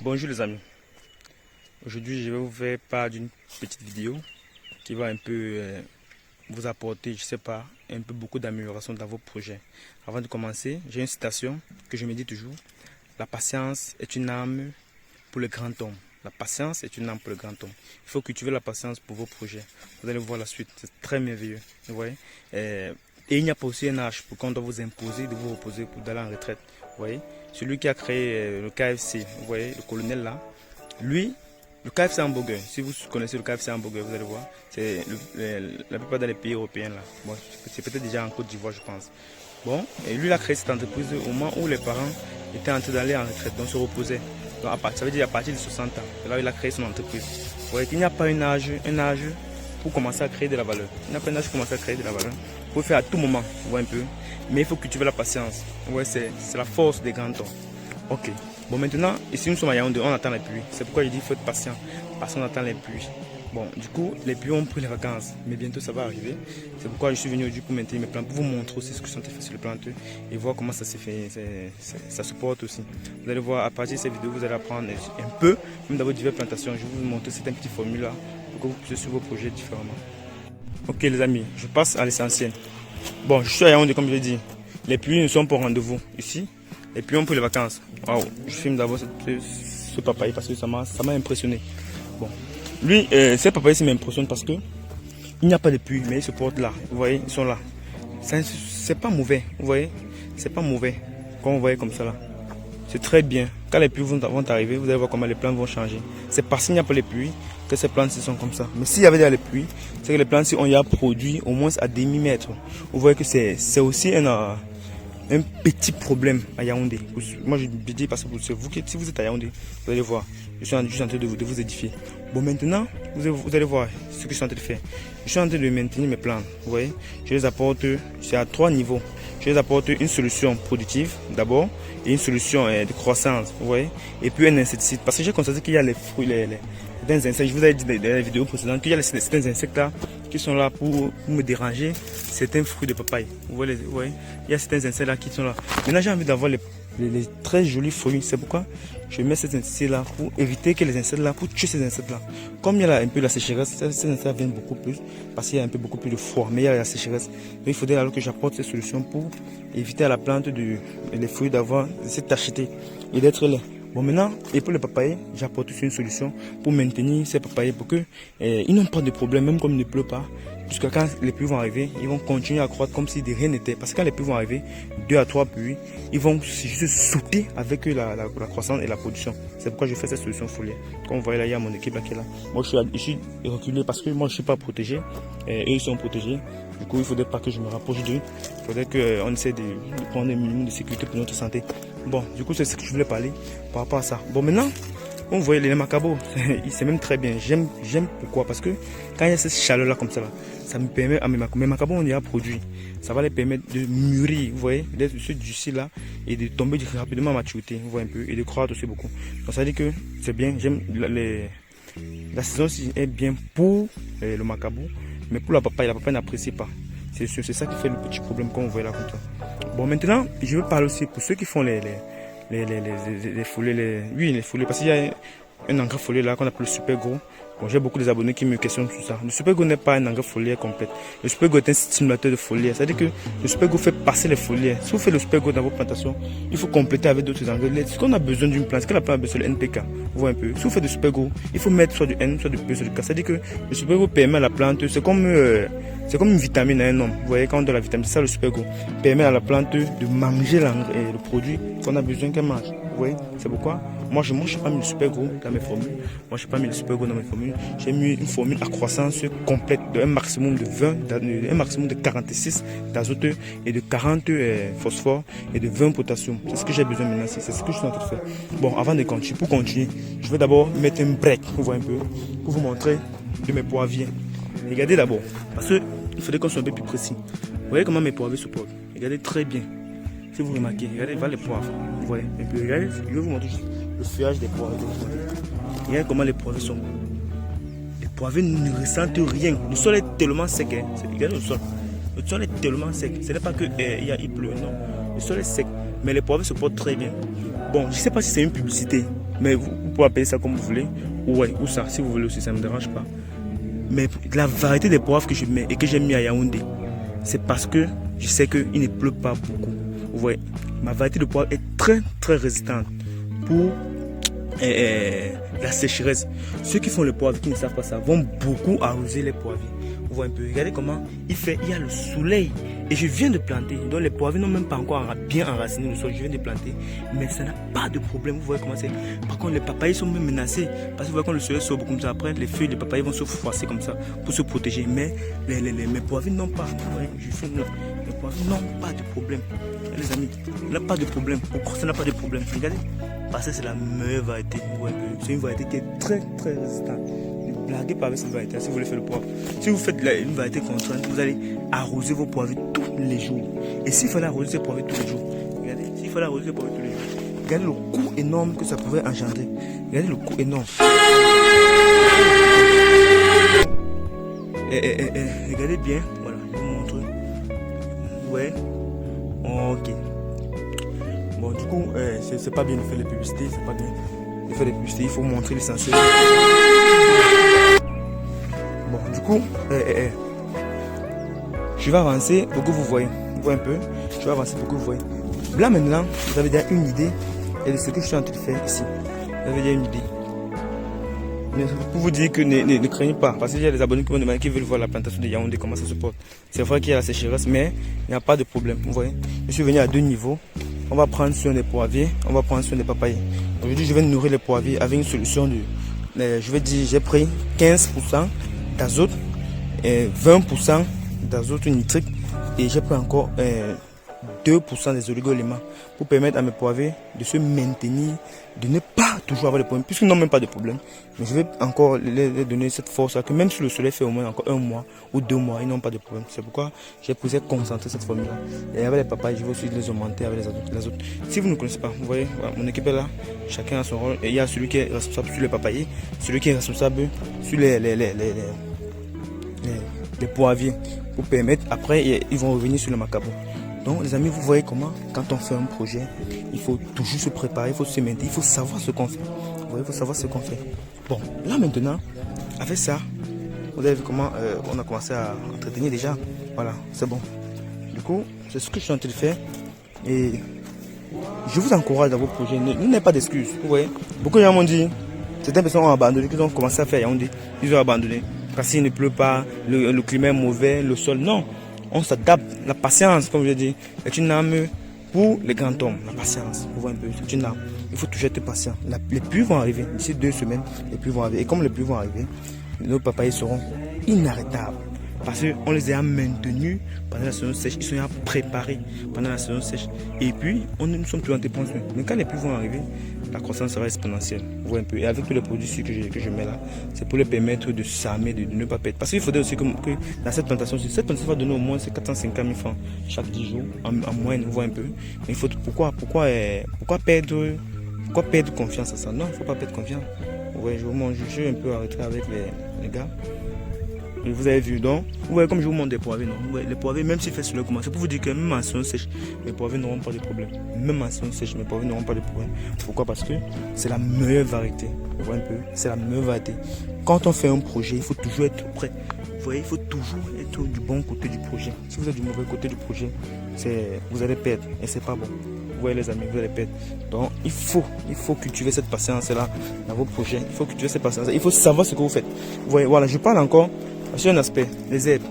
Bonjour les amis, aujourd'hui je vais vous faire part d'une petite vidéo qui va un peu vous apporter, je sais pas, un peu beaucoup d'amélioration dans vos projets. Avant de commencer, j'ai une citation que je me dis toujours: la patience est une arme pour le grand homme. La patience est une arme pour le grand homme. Il faut cultiver la patience pour vos projets. Vous allez voir la suite, c'est très merveilleux. Vous voyez, et il n'y a pas aussi un âge pour qu'on doit vous imposer de vous reposer pour d'aller en retraite. Vous voyez, celui qui a créé le KFC, vous voyez, le colonel là, lui, le KFC hamburger, si vous connaissez le KFC hamburger, vous allez voir, c'est la plupart des pays européens là. Bon, c'est peut-être déjà en Côte d'Ivoire, je pense. Bon, et lui, il a créé cette entreprise au moment où les parents étaient en train d'aller en retraite, donc se reposaient. Donc, ça veut dire à partir de 60 ans, là, il a créé son entreprise. Vous voyez qu'il n'y a pas un âge pour commencer à créer de la valeur. Il n'y a pas un âge pour commencer à créer de la valeur. Vous pouvez faire à tout moment, vous voyez un peu. Mais il faut cultiver la patience. Ouais, c'est la force des grands hommes. Ok. Bon, maintenant, ici nous sommes à Yaoundé, on attend les pluies. C'est pourquoi je dis qu'il faut être patient. Parce qu'on attend les pluies. Bon, du coup, les pluies ont pris les vacances. Mais bientôt, ça va arriver. C'est pourquoi je suis venu aujourd'hui pour maintenir mes plantes. Pour vous montrer aussi ce que sont fait sur les plantes. Et voir comment ça se fait. Ça se porte aussi. Vous allez voir, à partir de cette vidéo, vous allez apprendre un peu. Même dans vos diverses plantations, je vais vous montrer certaines petites formules là. Pour que vous puissiez suivre vos projets différemment. Ok les amis, je passe à l'essentiel. Bon, je suis à Yaoundé comme je l'ai dit. Les pluies ne sont pas au rendez-vous ici. Les pluies ont pris les vacances. Waouh, je filme d'abord ce papaye parce que ça m'a impressionné. Bon, lui, ce papaye ça m'impressionne parce que il n'y a pas de pluie, mais ils se portent là. Vous voyez, ils sont là. C'est pas mauvais, vous voyez. C'est pas mauvais, comme vous voyez comme ça là. C'est très bien. Quand les pluies vont arriver, vous allez voir comment les plantes vont changer. C'est parce qu'il n'y a pas les pluies que ces plantes sont comme ça. Mais s'il y avait déjà les pluies, c'est que les plantes ont déjà produit au moins à demi-mètre. Vous voyez que c'est aussi un petit problème à Yaoundé. Moi je dis parce que c'est vous qui, si vous êtes à Yaoundé, vous allez voir. Je suis juste en train de vous édifier. Bon, maintenant, vous allez voir ce que je suis en train de faire. Je suis en train de maintenir mes plantes. Vous voyez, je les apporte, c'est à 3 niveaux. Je les apporte une solution productive d'abord et une solution de croissance, vous voyez, et puis un insecticide. Parce que j'ai constaté qu'il y a les fruits, certains insectes. Je vous avais dit dans la vidéo précédente qu'il y a certains insectes là qui sont là pour me déranger certains fruits de papaye. Vous voyez, il y a certains insectes là qui sont là. Maintenant, j'ai envie d'avoir les très jolies feuilles. C'est pourquoi je mets ces insectes là pour éviter que les insectes là, pour tuer ces insectes là. Comme il y a un peu la sécheresse, ces insectes viennent beaucoup plus parce qu'il y a un peu beaucoup plus de froid, mais il y a la sécheresse. Donc il faudrait alors que j'apporte ces solutions pour éviter à la plante les feuilles d'avoir cette tacheté et d'être là. Bon, maintenant, et pour les papayes, j'apporte aussi une solution pour maintenir ces papayes pour que ils n'ont pas de problème, même comme il ne pleut pas. Puisque quand les pluies vont arriver, ils vont continuer à croître comme si de rien n'était. Parce que quand les pluies vont arriver, 2 à 3 pluies, ils vont juste sauter avec la croissance et la production. C'est pourquoi je fais cette solution foliaire. Comme vous voyez là, il y a mon équipe là qui est là. Moi, je suis reculé parce que moi, je ne suis pas protégé. Et eux, ils sont protégés. Du coup, il ne faudrait pas que je me rapproche d'eux. Il faudrait qu'on essaie de prendre un minimum de sécurité pour notre santé. Bon, du coup, c'est ce que je voulais parler par rapport à ça. Bon, maintenant, vous voyez les macabos, c'est même très bien. J'aime pourquoi? Parce que quand il y a cette chaleur là comme ça, ça me permet à mes macabos, on y a produit. Ça va les permettre de mûrir, vous voyez, d'être se durcir là et de tomber rapidement à maturité, vous voyez un peu, et de croître aussi beaucoup. Donc ça veut dire que c'est bien. J'aime la saison aussi est bien pour le macabo, mais pour la papaye n'apprécie pas. C'est ça qui fait le petit problème qu'on voit là comme ça. Bon, maintenant, je veux parler aussi pour ceux qui font les foulées, oui, les foulées, parce qu'il y a un engrais foliaire là qu'on appelle le super gros. Bon, j'ai beaucoup d'abonnés qui me questionnent sur ça. Le super gros n'est pas un engrais foliaire complet. Le super gros est un stimulateur de foliaire. C'est-à-dire que le super gros fait passer les foliaires. Si vous faites le super gros dans vos plantations, il faut compléter avec d'autres engrais. Ce qu'on a besoin d'une plante, ce que la plante a besoin, le NPK. Vous voyez un peu. Si vous faites du super gros, il faut mettre soit du N, soit du P, soit du K. C'est-à-dire que le super gros permet à la plante, c'est comme une vitamine à un homme. Vous voyez, quand on donne la vitamine, c'est ça le super gros. Permet à la plante de manger le produit qu'on a besoin qu'elle mange. Vous voyez, c'est pourquoi moi je n'ai pas mis le super gros dans mes formules. Moi je n'ai pas mis le super gros dans mes formules. J'ai mis une formule à croissance complète de un maximum de 20, un maximum de 46 d'azote et de 40 phosphore et de 20 potassium. C'est ce que j'ai besoin maintenant. C'est ce que je suis en train de faire. Bon, avant de continuer, pour continuer, je vais d'abord mettre un break, vous voyez un peu, pour vous montrer de mes poivriers. Regardez d'abord, parce qu'il faudrait qu'on soit un peu plus précis. Vous voyez comment mes poivriers se portent. Regardez très bien. Si vous remarquez, regardez, voilà les poivres. Vous voyez. Et puis regardez, je vais vous montrer le feuillage des poivres. Regardez comment les poivres sont. Les poivres ne ressentent rien. Le sol est tellement sec. Hein. Regardez le sol. Le sol est tellement sec. Ce n'est pas que il pleut, non. Le sol est sec. Mais les poivres se portent très bien. Bon, je ne sais pas si c'est une publicité. Mais vous pouvez appeler ça comme vous voulez. Ou ça, si vous voulez aussi, ça ne me dérange pas. Mais la variété des poivres que je mets et que j'ai mis à Yaoundé, c'est parce que je sais qu'il ne pleut pas beaucoup. Vous voyez, ma variété de poivre est très très résistante pour la sécheresse. Ceux qui font le poivre, qui ne savent pas ça, vont beaucoup arroser les poivriers. Vous voyez un peu, regardez comment il y a le soleil. Et je viens de planter. Donc les poivriers n'ont même pas encore bien enraciné le sol. Je viens de planter. Mais ça n'a pas de problème. Vous voyez comment c'est. Par contre, les papayers sont même menacés. Parce que vous voyez quand le soleil sort comme ça, après, les feuilles, les papayers vont se froisser comme ça pour se protéger. Mais mes poivriers n'ont pas. Vous voyez, je filme là. Les poivriers n'ont pas de problème. Les amis, il n'a pas de problème. Pourquoi ça n'a pas de problème? Regardez. Parce que c'est la meilleure variété. C'est une variété qui est très très résistante. Ne blaguez pas avec cette variété si vous voulez faire le poivre. Si vous faites une variété contrainte, vous allez arroser vos poivres tous les jours. Et s'il fallait arroser ces poivres tous les jours, regardez, s'il fallait arroser ces poivres tous les jours, regardez le coût énorme que ça pouvait engendrer. Regardez le coût énorme. Regardez bien, voilà, je vous montre. Ouais, ok. Bon, du coup, c'est pas bien de faire les publicités, c'est pas bien de faire les publicités, il faut montrer l'essentiel. Bon, du coup, je vais avancer pour que vous voyez. Vous voyez un peu, je vais avancer pour que vous voyez. Là maintenant, vous avez déjà une idée de ce que je suis en train de faire ici. Vous avez déjà une idée. Mais pour vous dire que ne craignez pas, parce qu'il y a des abonnés qui m'ont demandé, qui veulent voir la plantation de Yaoundé, comment ça se porte. C'est vrai qu'il y a la sécheresse, mais il n'y a pas de problème. Vous voyez, je suis venu à 2 niveaux. On va prendre soin des poivriers, on va prendre soin des papayers. Aujourd'hui, je vais nourrir les poivriers avec une solution de, je vais dire, j'ai pris 15% d'azote et 20% d'azote nitrique et j'ai pris encore 2% des oligo-éléments pour permettre à mes poivriers de se maintenir, de ne pas toujours avoir de problèmes, puisqu'ils n'ont même pas de problème. Mais je vais encore les donner cette force que même si le soleil fait au moins encore 1 mois ou 2 mois, ils n'ont pas de problème. C'est pourquoi j'ai posé concentrer cette formule-là. Et avec les papayes, je vais aussi les augmenter avec les azotes. Si vous ne connaissez pas, vous voyez, voilà, mon équipe est là, chacun a son rôle. Et il y a celui qui est responsable sur les papayers, celui qui est responsable sur les poivriers, pour permettre, après, ils vont revenir sur le macabo. Donc les amis, vous voyez comment, quand on fait un projet, il faut toujours se préparer, il faut se maintenir, il faut savoir ce qu'on fait. Vous voyez, il faut savoir ce qu'on fait. Bon, là maintenant, avec ça, vous avez vu comment on a commencé à entretenir déjà. Voilà, c'est bon. Du coup, c'est ce que je suis en train de faire. Et je vous encourage dans vos projets. N'ayez pas d'excuses. Vous voyez, beaucoup de gens m'ont dit, certaines personnes ont abandonné, qu'ils ont commencé à faire Yaoundé. Ils ont abandonné. Parce qu'il ne pleut pas, le climat est mauvais, le sol, non. On s'adapte. La patience, comme je dis, est une arme pour les grands hommes. La patience, vous voyez un peu, c'est une arme. Il faut toujours être patient. Les pluies vont arriver. D'ici 2 semaines, les pluies vont arriver. Et comme les pluies vont arriver, nos papayers seront inarrêtables. Parce qu'on les a maintenus pendant la saison sèche. Ils sont préparés pendant la saison sèche. Et puis, nous sommes toujours en dépensement. Mais quand les pluies vont arriver, la croissance sera exponentielle. Vous voyez un peu. Et avec tous les produits que je mets là, c'est pour les permettre de s'armer, de ne pas perdre. Parce qu'il faudrait aussi que dans cette plantation va donner au moins 450 000 francs chaque 10 jours, en moyenne, vous voyez un peu. Mais il faut, pourquoi perdre confiance à ça? Non, il ne faut pas perdre confiance. Vous voyez, je suis un peu arrêté avec les gars. Et vous avez vu, donc, vous voyez comme je vous montre des poivriers, non? Vous voyez, les poivriers, même s'ils font sur le commencement, c'est pour vous dire que même en saison sèche, mes poivriers n'auront pas de problème. Même en saison sèche, mes poivriers n'auront pas de problème. Pourquoi? Parce que c'est la meilleure variété. Vous voyez un peu, c'est la meilleure variété. Quand on fait un projet, il faut toujours être prêt. Vous voyez, il faut toujours être du bon côté du projet. Si vous êtes du mauvais côté du projet, vous allez perdre et c'est pas bon. Vous voyez les amis, vous allez perdre. Donc il faut cultiver cette patience-là dans vos projets. Il faut cultiver cette patience. Il faut savoir ce que vous faites. Vous voyez, voilà, je parle encore sur un aspect, les herbes.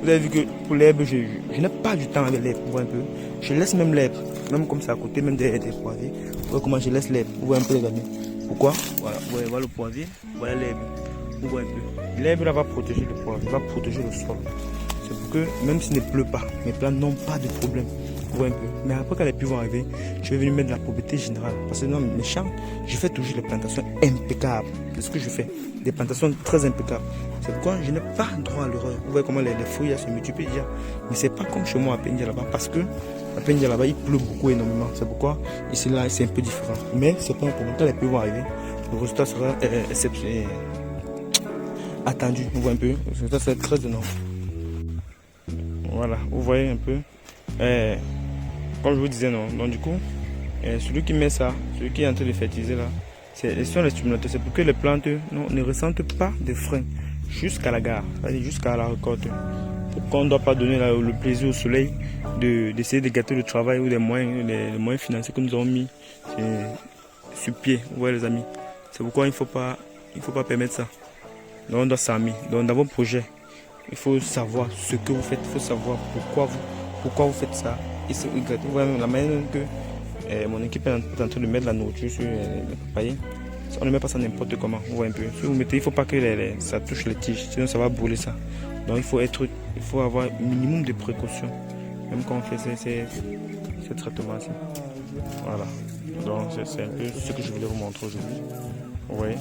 Vous avez vu que pour l'herbe, je n'ai pas du temps avec l'herbe. Vous voyez un peu. Je laisse même l'herbe, même comme ça à côté, même des poivriers. Vous voyez comment je laisse l'herbe. Vous voyez un peu les amis. Pourquoi? Voilà, vous voyez, voilà le poivrier, voilà l'herbe. Vous voyez un peu. L'herbe là va protéger le poivre, va protéger le sol. C'est pour que même s'il ne pleut pas, mes plantes n'ont pas de problème. Vous voyez un peu. Mais après quand les pluies vont arriver, je vais venir mettre de la propreté générale. Parce que dans mes champs, je fais toujours les plantations impeccables. C'est ce que je fais. Des plantations très impeccables. C'est pourquoi je n'ai pas droit à l'erreur. Vous voyez comment les fruits se multiplient déjà. Mais c'est pas comme chez moi à Pendia là-bas. Parce que à Pendia là-bas, il pleut beaucoup énormément. C'est pourquoi ici là, c'est un peu différent. Mais c'est pas un problème. Quand les pluies vont arriver, le résultat sera attendu. Vous voyez un peu. Le résultat sera très énorme. Voilà, vous voyez un peu. Comme je vous disais, non. Donc du coup, celui qui met ça, celui qui est en train de fertiliser là, Ce sont les stimulateurs. C'est pour que les plantes ne ressentent pas de frein jusqu'à la gare, c'est-à-dire jusqu'à la récolte. Pourquoi on ne doit pas donner le plaisir au soleil d'essayer de gâter le travail ou les moyens financiers que nous avons mis sur pied, vous voyez les amis. C'est pourquoi il ne faut pas permettre ça. Donc on doit s'armer. Donc dans vos projets, il faut savoir ce que vous faites, il faut savoir pourquoi vous faites ça. Et vous voyez la manière que mon équipe est en train de mettre la nourriture sur les papayers. On ne met pas ça n'importe comment, vous voyez un peu. Si vous mettez, il ne faut pas que ça touche les tiges, sinon ça va brûler ça. Donc il faut avoir un minimum de précautions, même quand on fait ces traitements-ci. Voilà. Donc c'est un peu ce que je voulais vous montrer aujourd'hui. Vous voyez,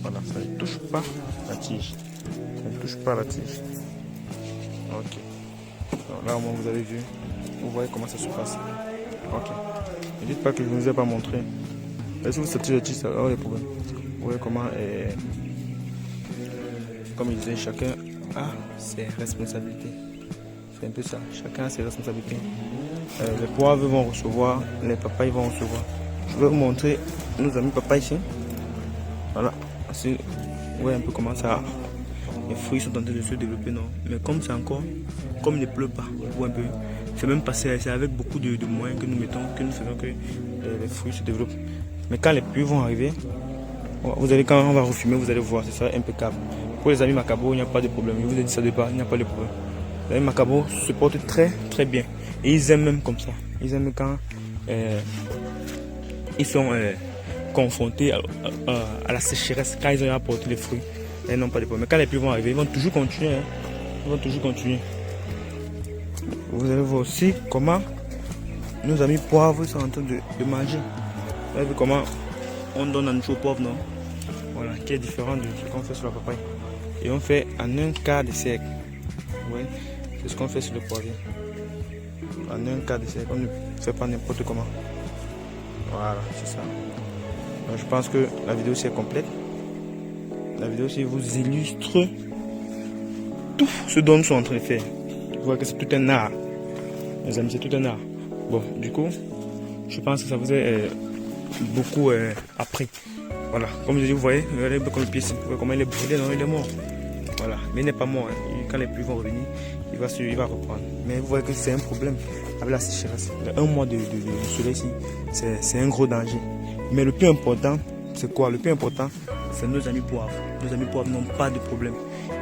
voilà, ça ne touche pas la tige. Ça ne touche pas la tige. Ok. Donc là au moins vous avez vu, vous voyez comment ça se passe. Ok. Ne dites pas que je ne vous ai pas montré. Et si vous sortez la tige, ça va avoir des problèmes. Vous voyez comment, comme il disait, chacun a ses responsabilités. C'est un peu ça, chacun a ses responsabilités. Les poivres vont recevoir, les papayes vont recevoir. Je vais vous montrer nos amis papayes ici. Voilà, vous voyez un peu comment ça. Les fruits sont en train de se développer, non. Mais comme c'est encore, comme il ne pleut pas, vous voyez un peu. C'est même passé, c'est avec beaucoup de moyens que nous mettons, que nous faisons que les fruits se développent. Mais quand les pluies vont arriver, vous allez, quand on va refumer, vous allez voir, ce sera impeccable. Pour les amis Macabo, il n'y a pas de problème. Je vous ai dit ça de départ, il n'y a pas de problème. Les amis Macabo se portent très très bien. Et ils aiment même comme ça. Ils aiment quand ils sont confrontés à la sécheresse, quand ils ont apporté les fruits. Ils n'ont pas de problème. Mais quand les pluies vont arriver, ils vont toujours continuer. Hein. Ils vont toujours continuer. Vous allez voir aussi comment nos amis poivres sont en train de manger. Vous avez vu comment on donne la nourriture au poivre, non? Voilà, qui est différent de ce qu'on fait sur la papaye. Et on fait en un quart de siècle. Oui, c'est ce qu'on fait sur le poivrier. En un quart de siècle, on ne fait pas n'importe comment. Voilà, c'est ça. Donc, je pense que la vidéo aussi est complète. La vidéo aussi vous illustre tout ce dont nous sommes en train de faire. Vous voyez que c'est tout un art. Mes amis, c'est tout un art. Bon, du coup, je pense que ça vous a beaucoup appris. Voilà, comme je dis, vous voyez, regardez comme le pied ici, vous voyez comment il est brûlé, non, il est mort. Voilà, mais il n'est pas mort. Hein. Quand les pluies vont revenir, il va reprendre. Mais vous voyez que c'est un problème avec la sécheresse. Un mois de soleil ici, c'est un gros danger. Mais le plus important, c'est quoi? Le plus important, c'est nos amis poivres. Nos amis poivres n'ont pas de problème.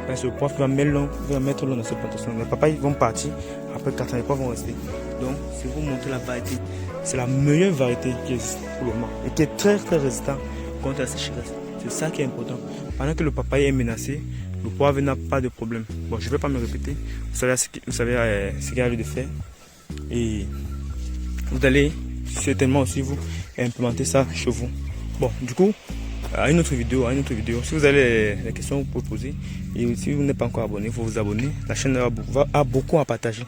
Parce que le poivre va mettre l'eau dans ces plantations. Les papayes vont partir, après 4 ans, les poivres vont rester. Donc, si vous montrez la variété, c'est la meilleure variété qui existe pour le moment et qui est très très résistant contre la sécheresse. C'est ça qui est important. Pendant que le papaye est menacé, le poivre n'a pas de problème. Bon, je ne vais pas me répéter. Vous savez ce qu'il y a lieu de faire. Et vous allez certainement aussi vous implémenter ça chez vous. Bon, du coup, à une autre vidéo. Si vous avez des questions, vous pouvez poser. Et si vous n'êtes pas encore abonné, il faut vous abonner. La chaîne a beaucoup à partager.